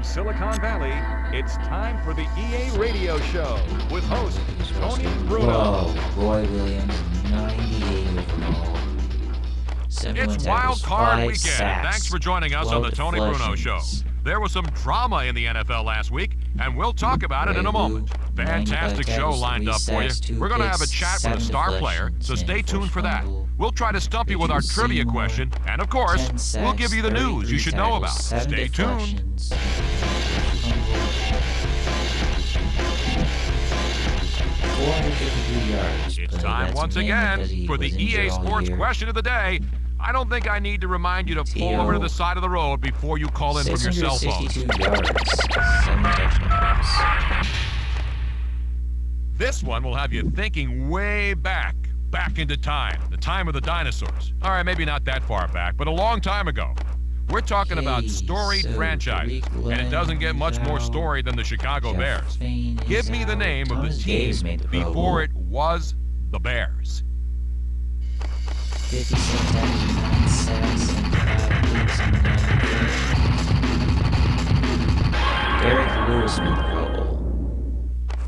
from Silicon Valley, it's time for the EA Radio Show with host Tony Bruno. Whoa, Roy Williams, 98 overall. It's Wild Card Weekend. Thanks for joining us on the Tony Bruno Show. There was some drama in the NFL last week, and we'll talk about it in a moment. Fantastic show lined up for you. We're going to have a chat with a star player, so stay tuned for that. We'll try to stump you with our trivia question, and of course, we'll give you the news you should know about. Stay tuned. It's time once again for the EA Sports question of the day. I don't think I need to remind you to pull over to the side of the road before you call in from your cell phone. 662 yards, 7 touchdowns. This one will have you thinking way back into time, the time of the dinosaurs. All right, maybe not that far back, but a long time ago. We're talking about storied franchises, and it doesn't get much more storied than the Chicago Bears. Give me the name of the team before it was the Bears. 56 9 sacks and 5 Derek Lewis made the Pro Bowl.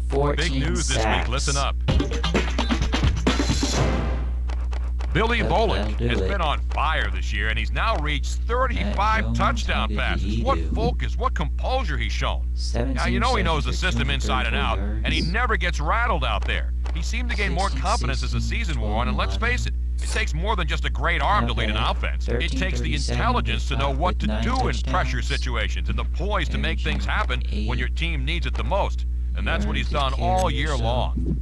14 Big news sacks. this week, listen up. Billy Bowling has been on fire this year, and he's now reached 35 touchdown passes. What focus, what composure he's shown. Now, you know he knows the system inside and out, and he never gets rattled out there. He seemed to gain more confidence as the season wore on, and let's face it, it takes more than just a great arm to lead an offense. It takes the intelligence to know what to do in pressure situations and the poise to make things happen when your team needs it the most. And that's what he's done all year long.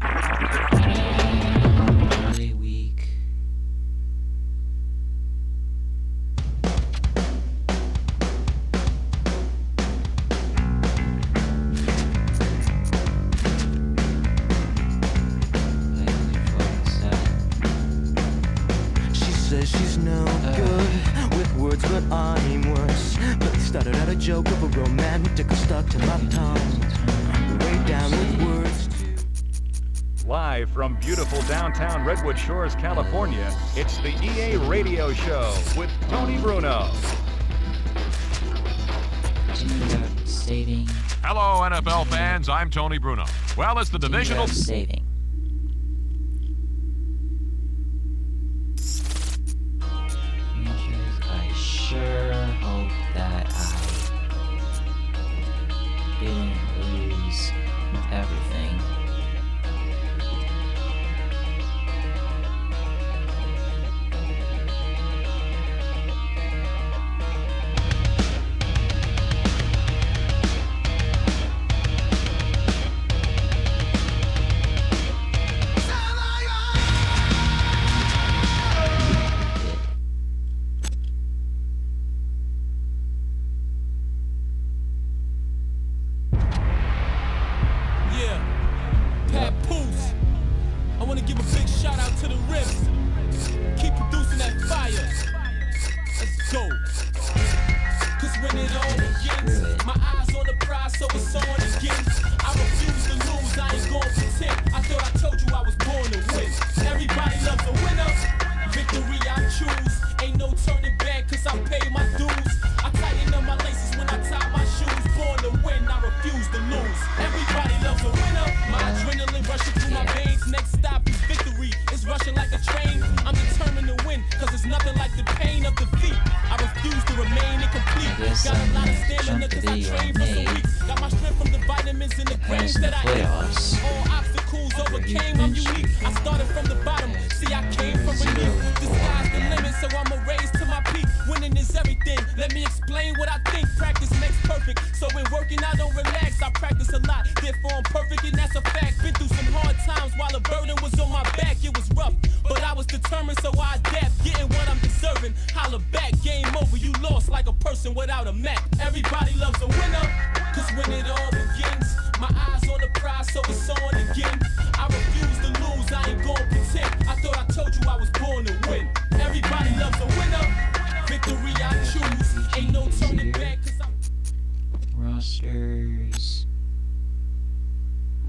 She's no good with words, but I'm worse. But started out a joke of a romantic stuck to my tongue. Way down with words. Live from beautiful downtown Redwood Shores, California, it's the EA Radio Show with Tony Bruno. Saving. Hello, NFL fans. I'm Tony Bruno. Well, it's the divisional... Saving. I sure hope that I didn't lose everything.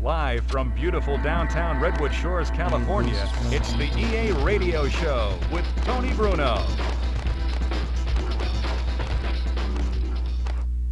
Live from beautiful downtown Redwood Shores, California, it's the EA Radio Show with Tony Bruno.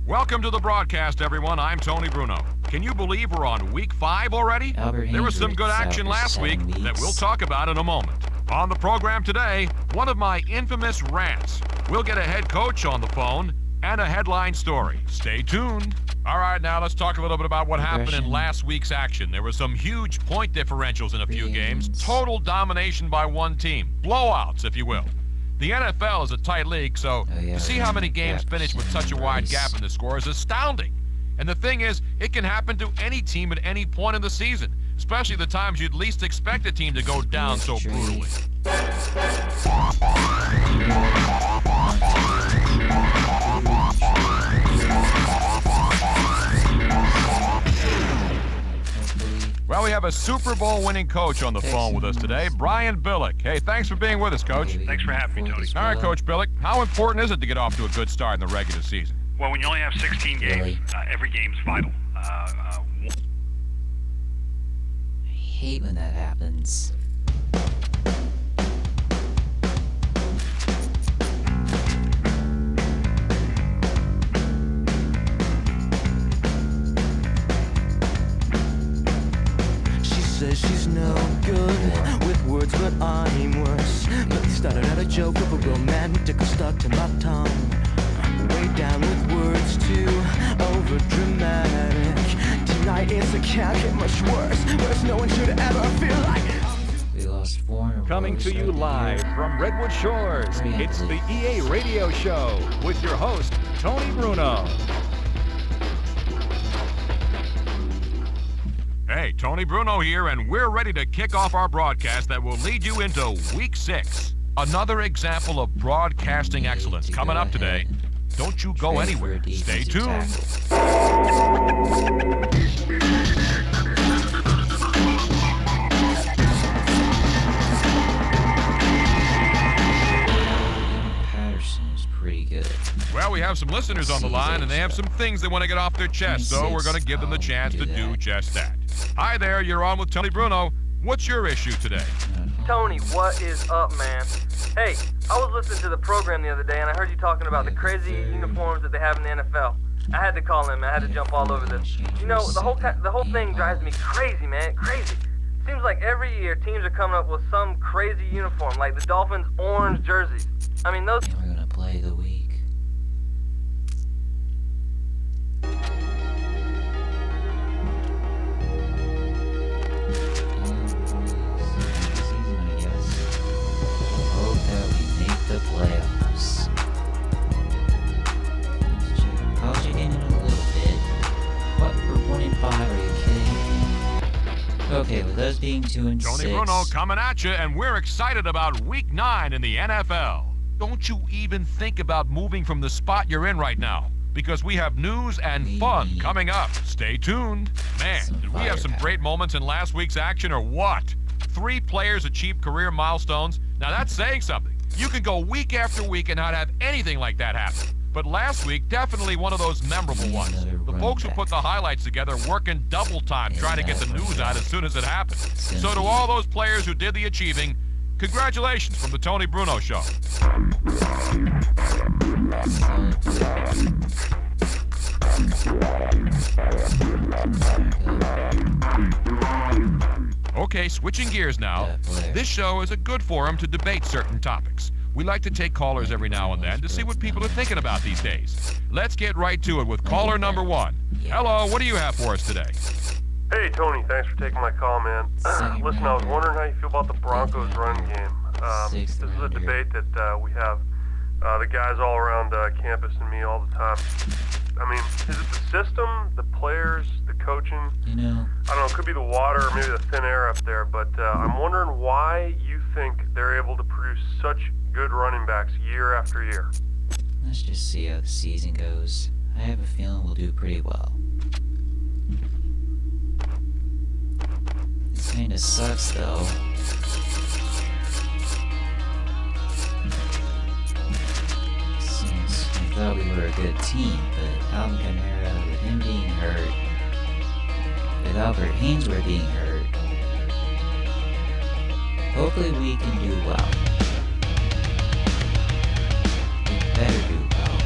Welcome to the broadcast, everyone. I'm Tony Bruno. Can you believe we're on week 5 already? There was some good action last week that we'll talk about in a moment. On the program today, one of my infamous rants. We'll get a head coach on the phone and a headline story. Stay tuned. All right, now let's talk a little bit about what happened in last week's action. There were some huge point differentials in a few games. Total domination by one team. Blowouts, if you will. The NFL is a tight league, so to see how many games finish with such a wide gap in the score is astounding. And the thing is, it can happen to any team at any point in the season, especially the times you'd least expect a team to go down so brutally. Well, we have a Super Bowl winning coach on the phone with us today, Brian Billick. Hey, thanks for being with us, Coach. Thanks for having me, Tony. All right, Coach Billick, how important is it to get off to a good start in the regular season? Well, when you only have 16 games, every game's vital. I hate when that happens. Says she's no good with words, but I'm worse. But started out a joke of a romantic stuck to my tongue. Way down with words too over dramatic. Tonight it's a can't get much worse. Worse no one should ever feel like. We lost 4. Coming to you live from Redwood Shores, it's the EA Radio Show with your host, Tony Bruno. Hey, Tony Bruno here, and we're ready to kick off our broadcast that will lead you into Week 6. Another example of broadcasting excellence coming up today. Don't you go anywhere. Stay tuned. Patterson's pretty good. Well, we have some listeners on the line, and they have some things they want to get off their chest, so we're going to give them the chance to do just that. Hi there, you're on with Tony Bruno. What's your issue today? Tony, what is up, man? Hey, I was listening to the program the other day, and I heard you talking about the crazy uniforms that they have in the NFL. I had to call in, man. I had to jump all over this. You know, the whole thing drives me crazy, man. Crazy. Seems like every year teams are coming up with some crazy uniform, like the Dolphins' orange jerseys. I mean, those... And we're gonna play the week. The playoffs. How's you getting in a little bit? What? We're 1-5, are you kidding me? Okay, with us being 2-6. Tony Bruno coming at you, and we're excited about Week 9 in the NFL. Don't you even think about moving from the spot you're in right now, because we have news and fun coming up. Stay tuned. Man, did we have some great moments in last week's action or what? 3 players achieved career milestones. Now that's saying something. You can go week after week and not have anything like that happen. But last week, definitely one of those memorable ones. The folks who put the highlights together working double time trying to get the news out as soon as it happened. So to all those players who did the achieving, congratulations from the Tony Bruno Show. Okay, switching gears now. This show is a good forum to debate certain topics. We like to take callers every now and then to see what people are thinking about these days. Let's get right to it with caller number 1. Hello, what do you have for us today? Hey, Tony, thanks for taking my call, man. Listen, I was wondering how you feel about the Broncos' run game. This is a debate that we have the guys all around campus and me all the time. I mean, is it the system, the players, the coaching? You know, I don't know, it could be the water or maybe the thin air up there, but I'm wondering why you think they're able to produce such good running backs year after year. let's just see how the season goes. I have a feeling we'll do pretty well. This kinda sucks, though. Since I thought we were a good team, but Alvin Kamara, with him being hurt, with Albert Hainsworth being hurt, hopefully we can do well. We better do well.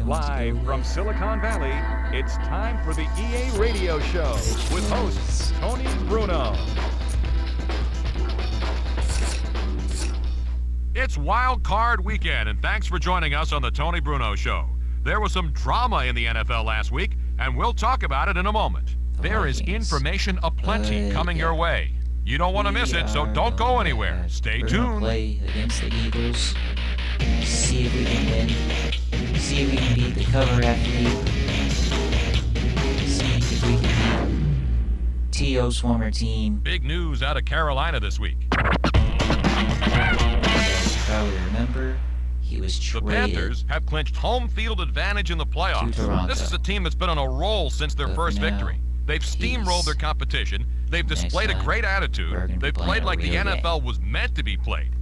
Live from Silicon Valley, it's time for the EA Radio Show with host Tony Bruno. It's Wild Card Weekend, and thanks for joining us on the Tony Bruno Show. There was some drama in the NFL last week, and we'll talk about it in a moment. There is information aplenty coming your way. You don't want to miss it, so don't go anywhere. Stay tuned. Play against the Eagles. See if we can win. See if we can beat the cover athlete. See if we can beat T.O.'s former team. Big news out of Carolina this week. If I would remember, he was The traded. Panthers have clinched home field advantage in the playoffs. This is a team that's been on a roll since their first victory. They've steamrolled their competition. They've displayed a great attitude. They've played like the NFL was meant to be played.